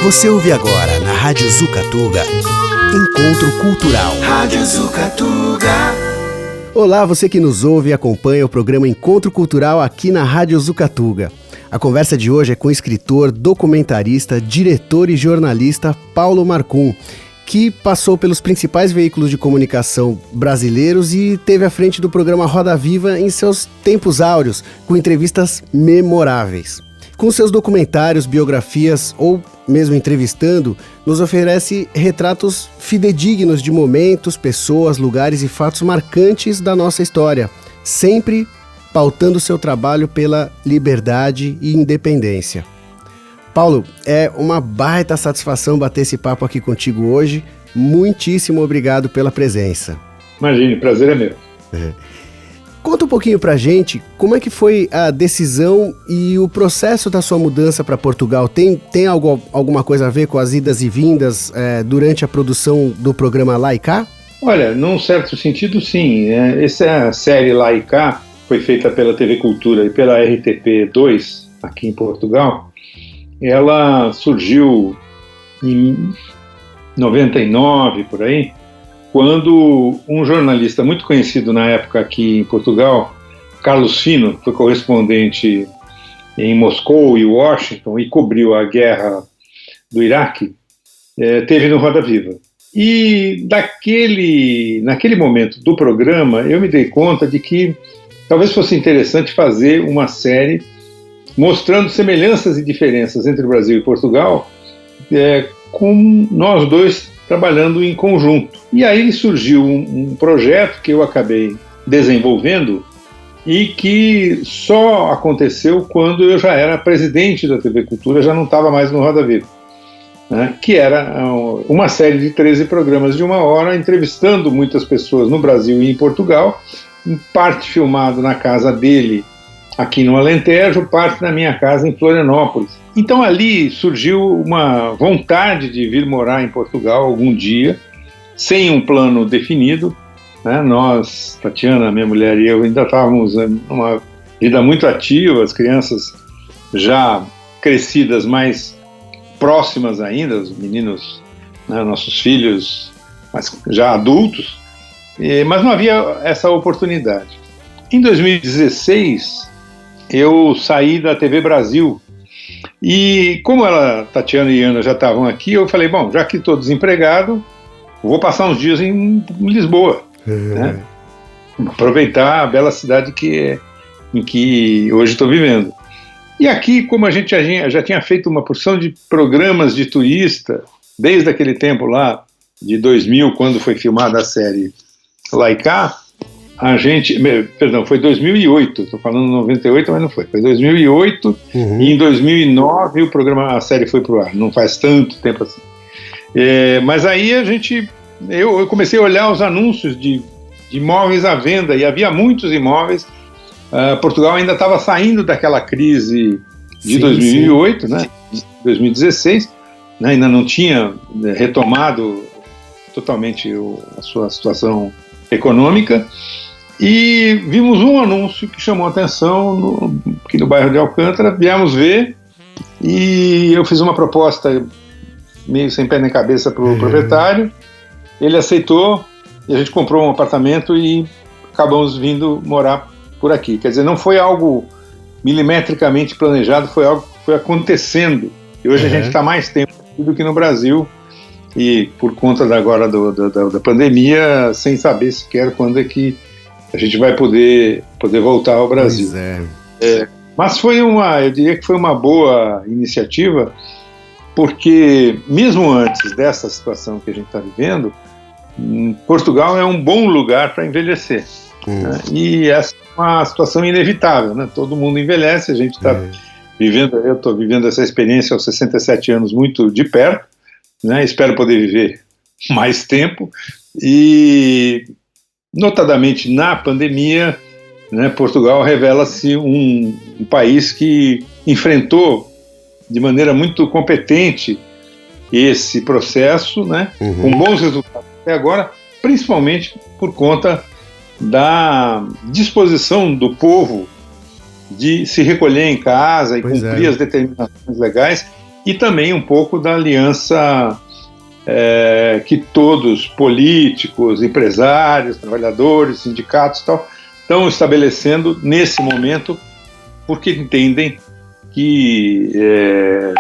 Você ouve agora na Rádio Zucatuga, Encontro Cultural. Rádio Zucatuga. Olá, você que nos ouve e acompanha o programa Encontro Cultural aqui na Rádio Zucatuga. A conversa de hoje é com o escritor, documentarista, diretor e jornalista Paulo Marcum, que passou pelos principais veículos de comunicação brasileiros e teve à frente do programa Roda Viva em seus tempos áureos, com entrevistas memoráveis. Com seus documentários, biografias ou mesmo entrevistando, nos oferece retratos fidedignos de momentos, pessoas, lugares e fatos marcantes da nossa história, sempre pautando seu trabalho pela liberdade e independência. Paulo, é uma baita satisfação bater esse papo aqui contigo hoje. Muitíssimo obrigado pela presença. Imagine, prazer é meu. Conta um pouquinho pra gente como é que foi a decisão e o processo da sua mudança para Portugal. Tem alguma coisa a ver com as idas e vindas durante a produção do programa Lá e Cá? Olha, num certo sentido, sim. Essa série Lá e Cá foi feita pela TV Cultura e pela RTP2 aqui em Portugal. Ela surgiu em 99, por aí, quando um jornalista muito conhecido na época aqui em Portugal, Carlos Fino, que foi correspondente em Moscou e Washington e cobriu a guerra do Iraque, teve no Roda Viva. E naquele momento do programa, eu me dei conta de que talvez fosse interessante fazer uma série mostrando semelhanças e diferenças entre o Brasil e Portugal, com nós dois trabalhando em conjunto. E aí surgiu um projeto que eu acabei desenvolvendo e que só aconteceu quando eu já era presidente da TV Cultura, já não estava mais no Roda Viva, né? Que era uma série de 13 programas de 1 hora, entrevistando muitas pessoas no Brasil e em Portugal, em parte filmado na casa dele, aqui no Alentejo, parte na minha casa em Florianópolis. Então ali surgiu uma vontade de vir morar em Portugal algum dia, sem um plano definido, né? Nós, Tatiana, minha mulher e eu, ainda estávamos numa vida muito ativa, as crianças já crescidas, mais próximas ainda, os meninos, né, nossos filhos, mas já adultos, mas não havia essa oportunidade. Em 2016, eu saí da TV Brasil e como Tatiana e Ana já estavam aqui, eu falei, bom, já que estou desempregado, vou passar uns dias em Lisboa, né? Aproveitar a bela cidade em que hoje estou vivendo. E aqui, como a gente já tinha feito uma porção de programas de turista, desde aquele tempo lá, de 2000, quando foi filmada a série Lá e Cá, foi 2008, estou falando 98, mas não foi 2008, e em 2009 a série foi pro ar, não faz tanto tempo assim. Mas aí eu comecei a olhar os anúncios de imóveis à venda, e havia muitos imóveis. Portugal ainda estava saindo daquela crise de 2008, sim. Né, de 2016, né, ainda não tinha retomado totalmente a sua situação econômica. E vimos um anúncio que chamou a atenção aqui no bairro de Alcântara, viemos ver e eu fiz uma proposta meio sem pé nem cabeça para o proprietário, ele aceitou e a gente comprou um apartamento e acabamos vindo morar por aqui. Quer dizer, não foi algo milimetricamente planejado, foi algo que foi acontecendo e hoje a gente está mais tempo do que no Brasil e por conta agora da pandemia, sem saber sequer quando é que a gente vai poder voltar ao Brasil. Mas eu diria que foi uma boa iniciativa, porque mesmo antes dessa situação que a gente está vivendo, Portugal é um bom lugar para envelhecer. Né? E essa é uma situação inevitável, né? Todo mundo envelhece, a gente está eu estou vivendo essa experiência aos 67 anos muito de perto, né? Espero poder viver mais tempo e notadamente na pandemia, né, Portugal revela-se um país que enfrentou de maneira muito competente esse processo, né, com bons resultados até agora, principalmente por conta da disposição do povo de se recolher em casa e cumprir as determinações legais e também um pouco da aliança que todos, políticos, empresários, trabalhadores, sindicatos, tal, estão estabelecendo nesse momento, porque entendem que,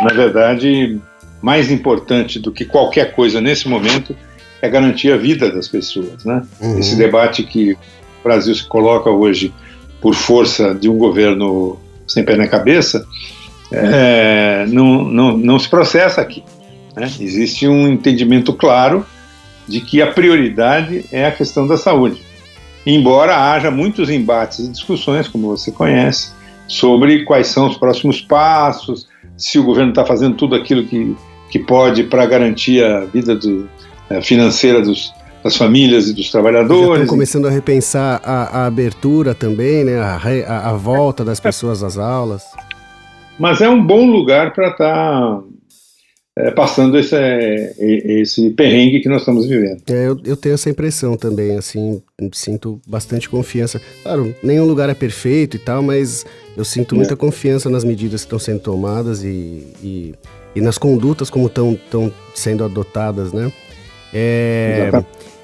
na verdade, mais importante do que qualquer coisa nesse momento é garantir a vida das pessoas, né? Uhum. Esse debate que o Brasil se coloca hoje por força de um governo sem pé na cabeça, não se processa aqui, né? Existe um entendimento claro de que a prioridade é a questão da saúde, embora haja muitos embates e discussões, como você conhece, sobre quais são os próximos passos, se o governo está fazendo tudo aquilo que pode para garantir a vida financeira das famílias e dos trabalhadores. Já estão começando a repensar a abertura também, né? A volta das pessoas às aulas. Mas é um bom lugar para estar passando esse perrengue que nós estamos vivendo. Eu tenho essa impressão também, assim, sinto bastante confiança. Claro, nenhum lugar é perfeito e tal, mas eu sinto muita confiança nas medidas que estão sendo tomadas e nas condutas como estão sendo adotadas, né?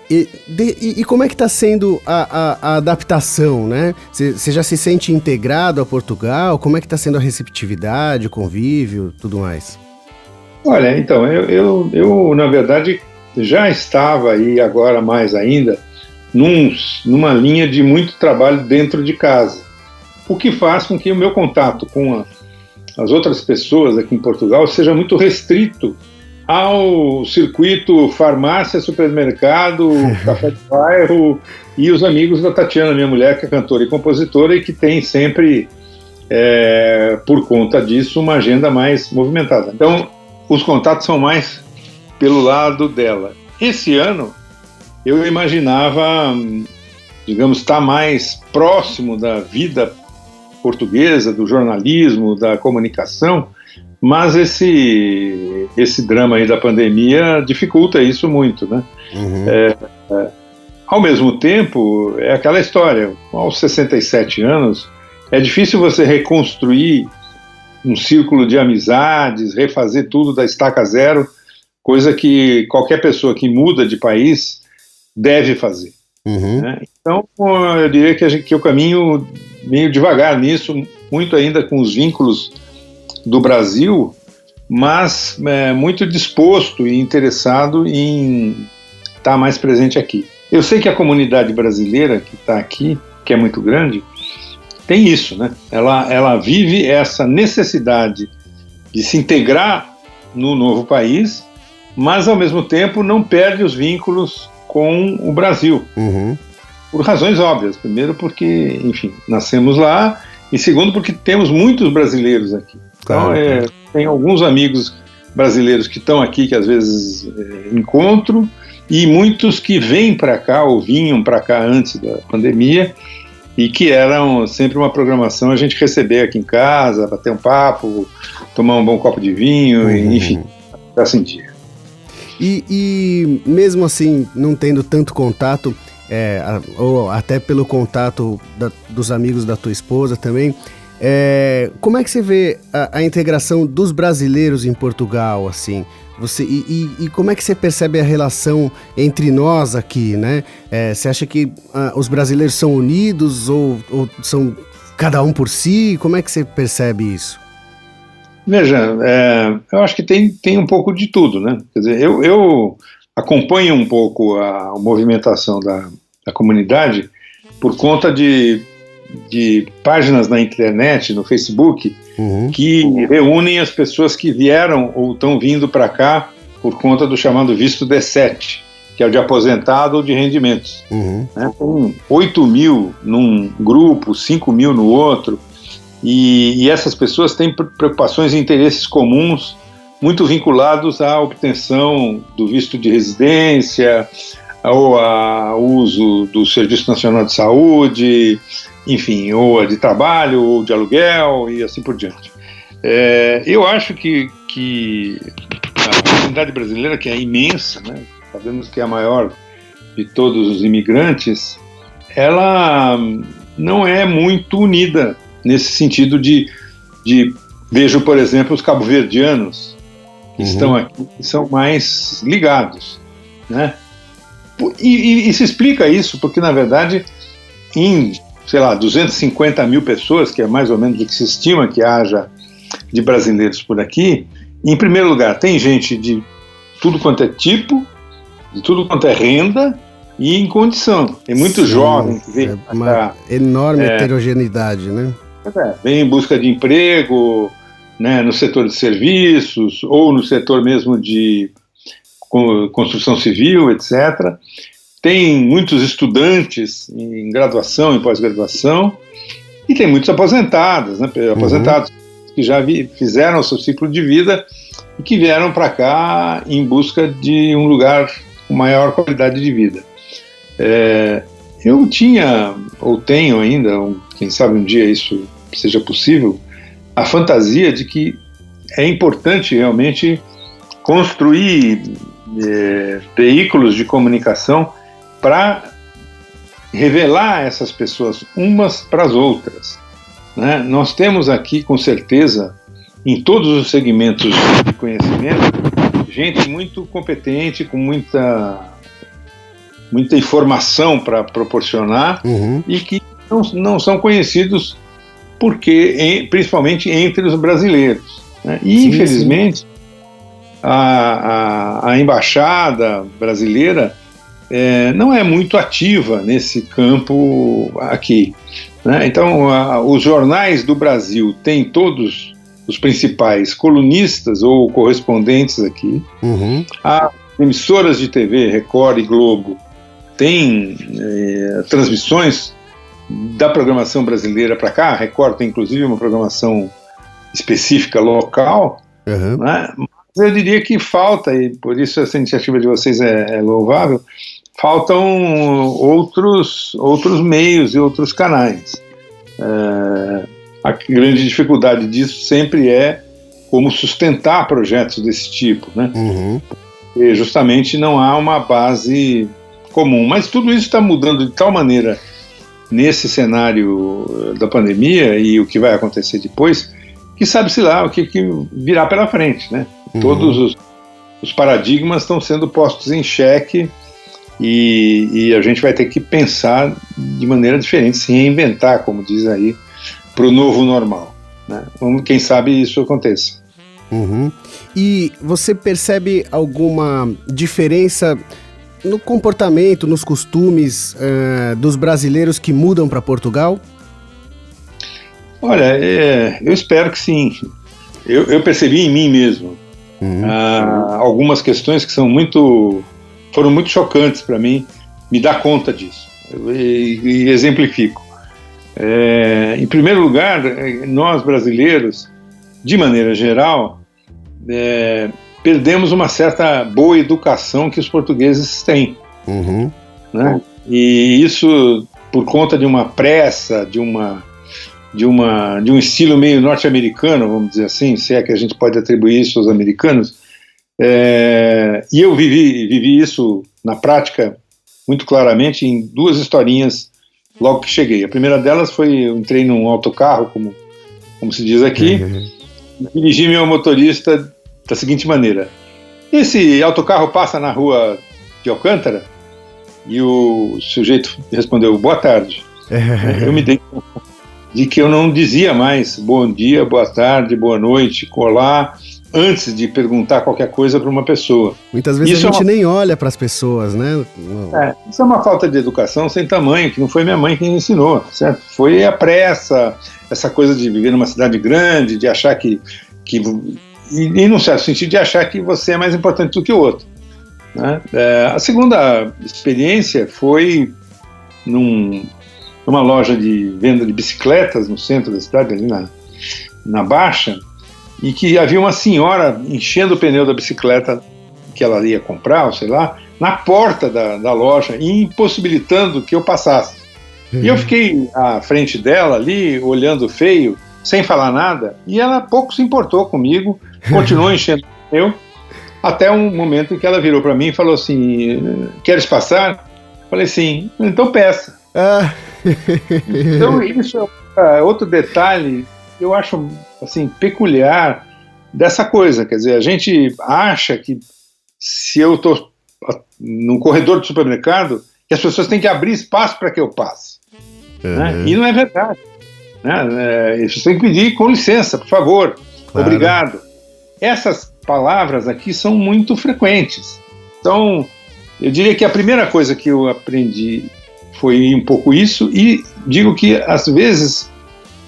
E como é que está sendo a adaptação, né? Você já se sente integrado a Portugal? Como é que está sendo a receptividade, o convívio, tudo mais? Olha, então, eu na verdade já estava e agora mais ainda numa linha de muito trabalho dentro de casa, o que faz com que o meu contato com as outras pessoas aqui em Portugal seja muito restrito ao circuito farmácia, supermercado, café de bairro e os amigos da Tatiana, minha mulher, que é cantora e compositora e que tem sempre, por conta disso, uma agenda mais movimentada. Então, os contatos são mais pelo lado dela. Esse ano, eu imaginava, digamos, estar mais próximo da vida portuguesa, do jornalismo, da comunicação, mas esse drama aí da pandemia dificulta isso muito, né? Uhum. Ao mesmo tempo, é aquela história, aos 67 anos, é difícil você reconstruir um círculo de amizades, refazer tudo da estaca zero, coisa que qualquer pessoa que muda de país deve fazer. Uhum. Né? Então, eu diria que eu caminho meio devagar nisso, muito ainda com os vínculos do Brasil, mas muito disposto e interessado em estar mais presente aqui. Eu sei que a comunidade brasileira que está aqui, que é muito grande, tem isso, né? Ela vive essa necessidade de se integrar no novo país, mas ao mesmo tempo não perde os vínculos com o Brasil. Uhum. Por razões óbvias. Primeiro porque, enfim, nascemos lá, e segundo porque temos muitos brasileiros aqui. Então, tem alguns amigos brasileiros que estão aqui, que às vezes encontro, e muitos que vêm para cá, ou vinham para cá antes da pandemia, e que eram sempre uma programação a gente receber aqui em casa, bater um papo, tomar um bom copo de vinho, enfim, para sentir. E mesmo assim, não tendo tanto contato, ou até pelo contato dos amigos da tua esposa também, como é que você vê a integração dos brasileiros em Portugal, assim? E como é que você percebe a relação entre nós aqui, né? Você acha que os brasileiros são unidos ou são cada um por si? Como é que você percebe isso? Veja, eu acho que tem um pouco de tudo, né? Quer dizer, eu acompanho um pouco a movimentação da comunidade por conta de páginas na internet, no Facebook, que reúnem as pessoas que vieram ou estão vindo para cá por conta do chamado visto D7, que é o de aposentado ou de rendimentos. Né? Tem 8 mil num grupo, 5 mil no outro, e essas pessoas têm preocupações e interesses comuns muito vinculados à obtenção do visto de residência, ou ao uso do Serviço Nacional de Saúde, enfim, ou de trabalho, ou de aluguel, e assim por diante. Eu acho que a comunidade brasileira, que é imensa, né, sabemos que é a maior de todos os imigrantes, ela não é muito unida nesse sentido de vejo, por exemplo, os cabo-verdianos que estão aqui, que são mais ligados, né? E se explica isso porque, na verdade, em, sei lá, 250 mil pessoas, que é mais ou menos o que se estima que haja de brasileiros por aqui, em primeiro lugar, tem gente de tudo quanto é tipo, de tudo quanto é renda e em condição. Tem muito jovem que vem uma enorme heterogeneidade, né? Vem em busca de emprego, né, no setor de serviços ou no setor mesmo de construção civil, etc. Tem muitos estudantes em graduação, em pós-graduação, e tem muitos aposentados, né, aposentados que já fizeram o seu ciclo de vida e que vieram para cá em busca de um lugar com maior qualidade de vida. Eu tinha, ou tenho ainda, quem sabe um dia isso seja possível, a fantasia de que é importante realmente construir veículos de comunicação para revelar essas pessoas umas para as outras, né? Nós temos aqui, com certeza, em todos os segmentos de conhecimento, gente muito competente, com muita informação para proporcionar e que não são conhecidos principalmente entre os brasileiros, né? E, sim, infelizmente, sim. A embaixada brasileira não é muito ativa nesse campo aqui, né? Então, os jornais do Brasil têm todos os principais colunistas ou correspondentes aqui. As emissoras de TV, Record e Globo, têm transmissões da programação brasileira para cá. A Record tem inclusive uma programação específica local, né? Mas eu diria que falta, e por isso essa iniciativa de vocês é louvável, faltam outros meios e outros canais. A grande dificuldade disso sempre é como sustentar projetos desse tipo, né? E justamente não há uma base comum, mas tudo isso está mudando de tal maneira nesse cenário da pandemia e o que vai acontecer depois, que sabe-se lá o que virá pela frente, né? Todos os paradigmas estão sendo postos em xeque e a gente vai ter que pensar de maneira diferente, se reinventar, como diz aí, para o novo normal, né? Quem sabe isso aconteça. E você percebe alguma diferença no comportamento, nos costumes dos brasileiros que mudam para Portugal? Olha, eu espero que sim. Eu percebi em mim mesmo algumas questões que foram muito chocantes para mim, me dar conta disso. E exemplifico. Em primeiro lugar, nós brasileiros, de maneira geral, perdemos uma certa boa educação que os portugueses têm, né? E isso por conta de uma pressa, de um estilo meio norte-americano, vamos dizer assim, se é que a gente pode atribuir isso aos americanos. E eu vivi isso na prática muito claramente em duas historinhas logo que cheguei. A primeira delas foi, eu entrei num autocarro, como se diz aqui, e dirigi meu motorista da seguinte maneira: esse autocarro passa na rua de Alcântara? E o sujeito respondeu, boa tarde. Eu me dei conta de que eu não dizia mais bom dia, boa tarde, boa noite, olá, antes de perguntar qualquer coisa para uma pessoa. Muitas vezes isso a gente nem olha para as pessoas, né? Isso é uma falta de educação sem tamanho, que não foi minha mãe quem me ensinou, certo? Foi a pressa, essa coisa de viver numa cidade grande, de achar que e num certo sentido, de achar que você é mais importante do que o outro, né? A segunda experiência foi numa loja de venda de bicicletas no centro da cidade, ali na Baixa, e que havia uma senhora enchendo o pneu da bicicleta que ela ia comprar, ou sei lá, na porta da loja, impossibilitando que eu passasse. E eu fiquei à frente dela ali, olhando feio, sem falar nada, e ela pouco se importou comigo, continuou enchendo o pneu, até um momento em que ela virou para mim e falou assim, queres passar? Falei, sim. Então peça. Então isso é outro detalhe que eu acho assim, peculiar dessa coisa, quer dizer, a gente acha que se eu estou num corredor de supermercado, que as pessoas têm que abrir espaço para que eu passe. Né? E não é verdade. Né? Você tem que pedir com licença, por favor, claro. Obrigado. Essas palavras aqui são muito frequentes. Então, eu diria que a primeira coisa que eu aprendi foi um pouco isso, e digo que, às vezes,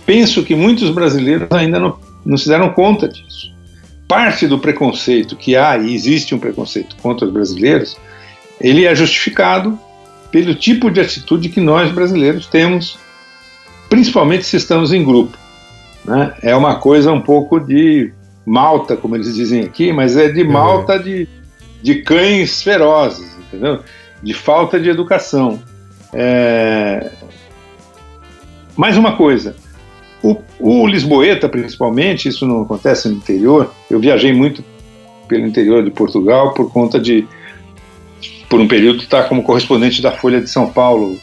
penso que muitos brasileiros ainda não se deram conta disso. Parte do preconceito que há, e existe um preconceito contra os brasileiros, ele é justificado pelo tipo de atitude que nós brasileiros temos, principalmente se estamos em grupo. Né? É uma coisa um pouco de malta, como eles dizem aqui, mas é de malta de cães ferozes, entendeu? De falta de educação. Mais uma coisa, o lisboeta, principalmente, isso não acontece no interior. Eu viajei muito pelo interior de Portugal por conta de, por um período, estar como correspondente da Folha de São Paulo.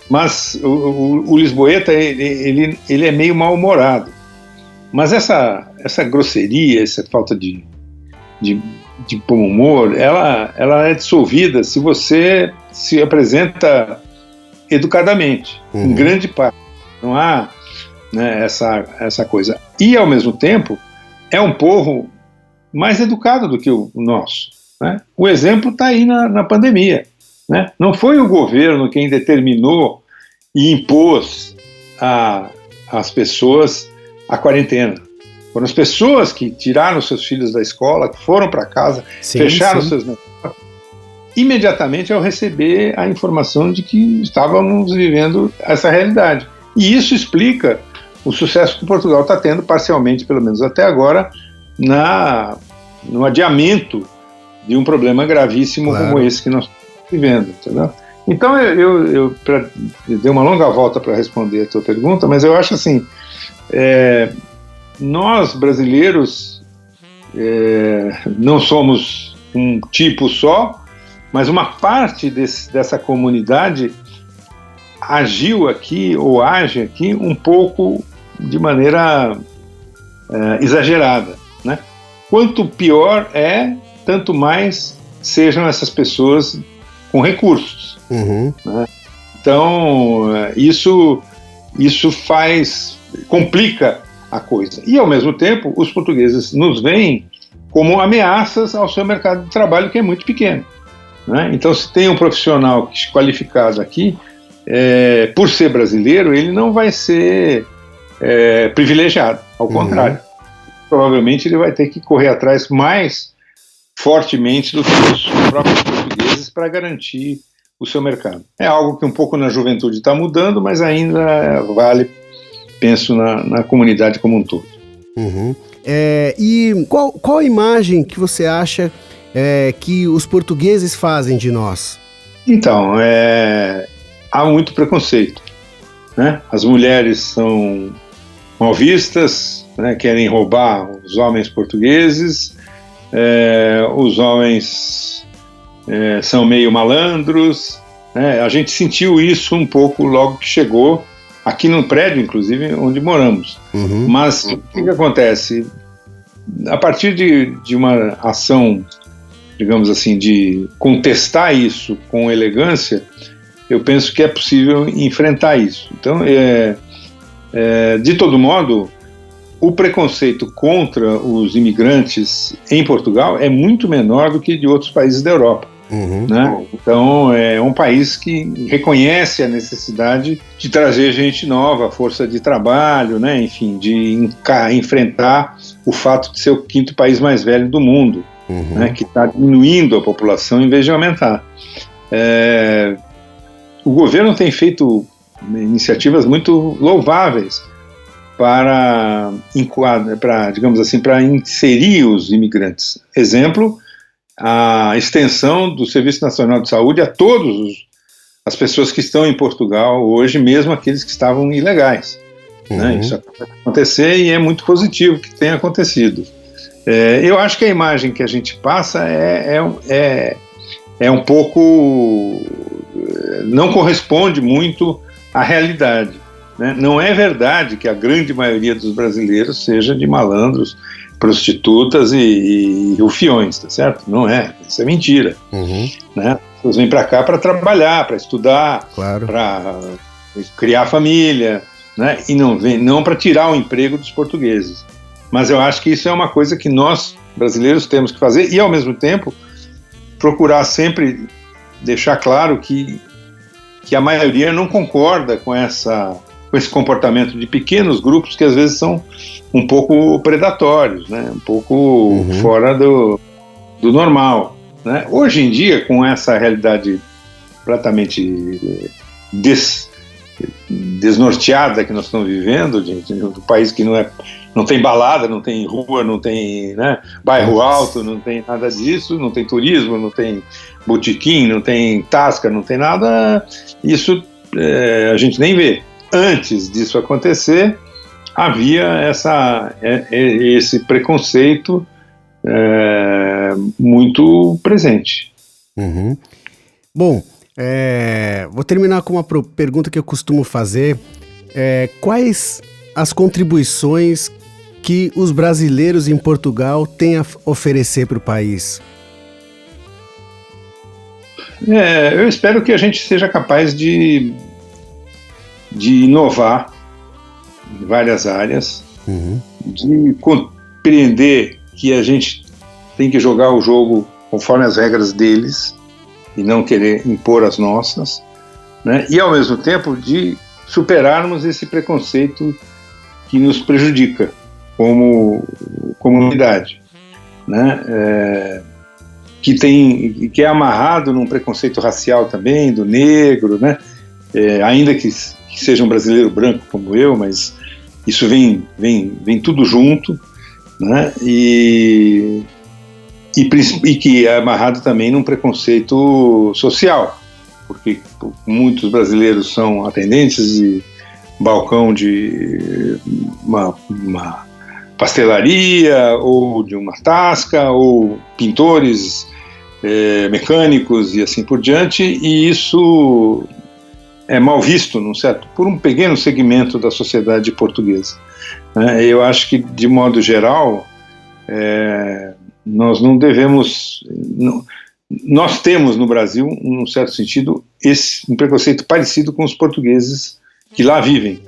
Mas o lisboeta, ele é meio mal-humorado. Mas essa grosseria, essa falta de bom humor, ela é dissolvida se você se apresenta educadamente, em grande parte. Não há, né, essa coisa. E, ao mesmo tempo, é um povo mais educado do que o nosso. Né? O exemplo está aí na pandemia. Né? Não foi o governo quem determinou e impôs às pessoas a quarentena. Foram as pessoas que tiraram seus filhos da escola, que foram para casa, fecharam seus negócios, imediatamente ao receber a informação de que estávamos vivendo essa realidade. E isso explica o sucesso que Portugal está tendo, parcialmente, pelo menos até agora, no adiamento de um problema gravíssimo, claro, como esse que nós estamos vivendo, entendeu? Então, eu dei uma longa volta para responder a tua pergunta, mas eu acho assim, nós brasileiros não somos um tipo só, mas uma parte dessa comunidade agiu aqui, ou age aqui, um pouco de maneira exagerada. Né? Quanto pior tanto mais sejam essas pessoas com recursos. Né? Então, isso complica a coisa. E, ao mesmo tempo, os portugueses nos veem como ameaças ao seu mercado de trabalho, que é muito pequeno. Né? Então, se tem um profissional qualificado aqui, por ser brasileiro, ele não vai ser privilegiado. Ao contrário. Provavelmente ele vai ter que correr atrás mais fortemente do que os próprios portugueses para garantir o seu mercado. É algo que um pouco na juventude está mudando, mas ainda vale, penso, na comunidade como um todo. E qual a imagem que você acha que os portugueses fazem de nós? Então, há muito preconceito. Né? As mulheres são mal vistas, né? Querem roubar os homens portugueses, os homens são meio malandros. Né? A gente sentiu isso um pouco logo que chegou, aqui no prédio, inclusive, onde moramos. Mas o que acontece? A partir de uma ação, digamos assim, de contestar isso com elegância, eu penso que é possível enfrentar isso. Então, de todo modo, o preconceito contra os imigrantes em Portugal é muito menor do que de outros países da Europa. Né? Então, é um país que reconhece a necessidade de trazer gente nova, força de trabalho, né? Enfim, de enfrentar o fato de ser o 5º país mais velho do mundo, né? Que está diminuindo a população em vez de aumentar. O governo tem feito iniciativas muito louváveis para digamos assim, para inserir os imigrantes. Exemplo, a extensão do Serviço Nacional de Saúde a todas as pessoas que estão em Portugal hoje, mesmo aqueles que estavam ilegais. Né? Isso vai acontecer e é muito positivo que tenha acontecido. Eu acho que a imagem que a gente passa é um pouco... não corresponde muito à realidade. Né? Não é verdade que a grande maioria dos brasileiros seja de malandros, prostitutas e rufiões, tá certo? Não é, isso é mentira. Né? As pessoas vêm para cá para trabalhar, para estudar, claro, para criar família, né? E não para tirar o emprego dos portugueses. Mas eu acho que isso é uma coisa que nós, brasileiros, temos que fazer e, ao mesmo tempo, procurar sempre deixar claro que a maioria não concorda com esse comportamento de pequenos grupos que às vezes são um pouco predatórios, né? Um pouco fora do normal. Né? Hoje em dia, com essa realidade completamente desnorteada que nós estamos vivendo, do país que não tem balada, não tem rua, não tem, né, bairro alto, não tem nada disso, não tem turismo, não tem botequim, não tem tasca, não tem nada, isso a gente nem vê. Antes disso acontecer, havia esse preconceito muito presente. Bom, vou terminar com uma pergunta que eu costumo fazer. Quais as contribuições que os brasileiros em Portugal têm a oferecer para o país? Eu espero que a gente seja capaz de inovar em várias áreas, de compreender que a gente tem que jogar o jogo conforme as regras deles e não querer impor as nossas, né? E ao mesmo tempo de superarmos esse preconceito que nos prejudica como comunidade, né? Que é amarrado num preconceito racial também, do negro, né? Ainda que seja um brasileiro branco como eu, mas isso vem tudo junto, né? E que é amarrado também num preconceito social, porque muitos brasileiros são atendentes de balcão de uma pastelaria ou de uma tasca, ou pintores, mecânicos e assim por diante, e isso é mal visto por um pequeno segmento da sociedade portuguesa. Eu acho que, de modo geral, nós não devemos... Nós temos no Brasil, num certo sentido, um preconceito parecido com os portugueses que lá vivem,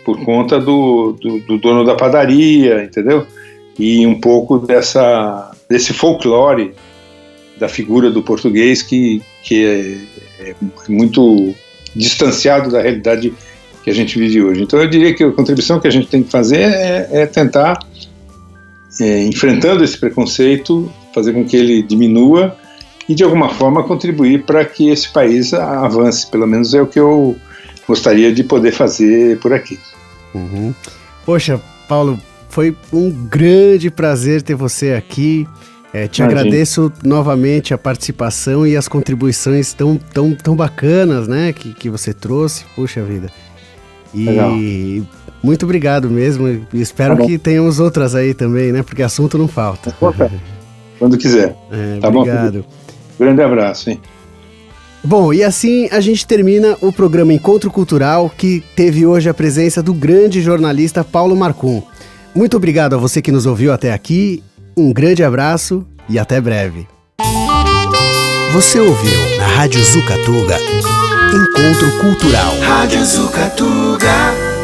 por conta do dono da padaria, entendeu? E um pouco desse folclore da figura do português que é muito distanciado da realidade que a gente vive hoje. Então eu diria que a contribuição que a gente tem que fazer é tentar, enfrentando esse preconceito, fazer com que ele diminua e de alguma forma contribuir para que esse país avance. Pelo menos é o que eu gostaria de poder fazer por aqui. Poxa, Paulo, foi um grande prazer ter você aqui. Te agradeço novamente a participação e as contribuições tão bacanas, né, que você trouxe. Puxa vida. E legal. Muito obrigado mesmo. E espero que tenhamos outras aí também, né, porque assunto não falta. Quando quiser. Tá obrigado. Bom? Grande abraço, hein? Bom, e assim a gente termina o programa Encontro Cultural, que teve hoje a presença do grande jornalista Paulo Marcum. Muito obrigado a você que nos ouviu até aqui, um grande abraço e até breve. Você ouviu na Rádio Zucatuga Encontro Cultural. Rádio Zucatuga.